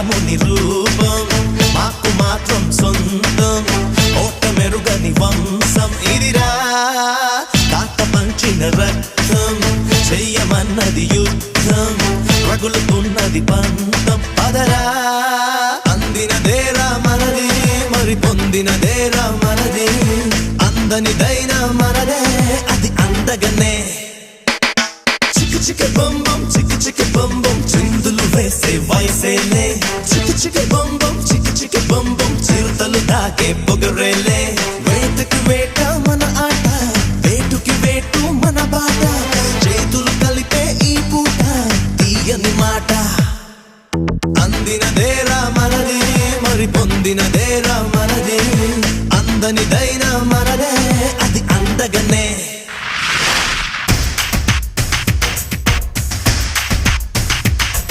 రాముని రూపం మాకు మాత్రం సొంతం ఓట మెరుగని వంశం ఇదిరా తాత పంచిన రక్తం చెయ్యమన్నది యుద్ధం రగులుతున్నది పంతం పదరా అందినదేరా మనది మరి పొందినదేరా మనది అందనిదైనా మనదే అది అందగనే చిక్కి చిక్కి బొంబం చిక్కి చిక్కి బొంబం చిందులు వేసే వయసేలే చిక్కి చిక్కి బొంబం చిక్కి చిక్కి బొంబం చిరుతలు దాకే పొగరేలే వేటకి వేట మన ఆట వేటుకి వేటు మన బాట చేతులు కలిపే ఈ పూట తీయని మాట అందినదేరా మనది మరి పొందినదేరా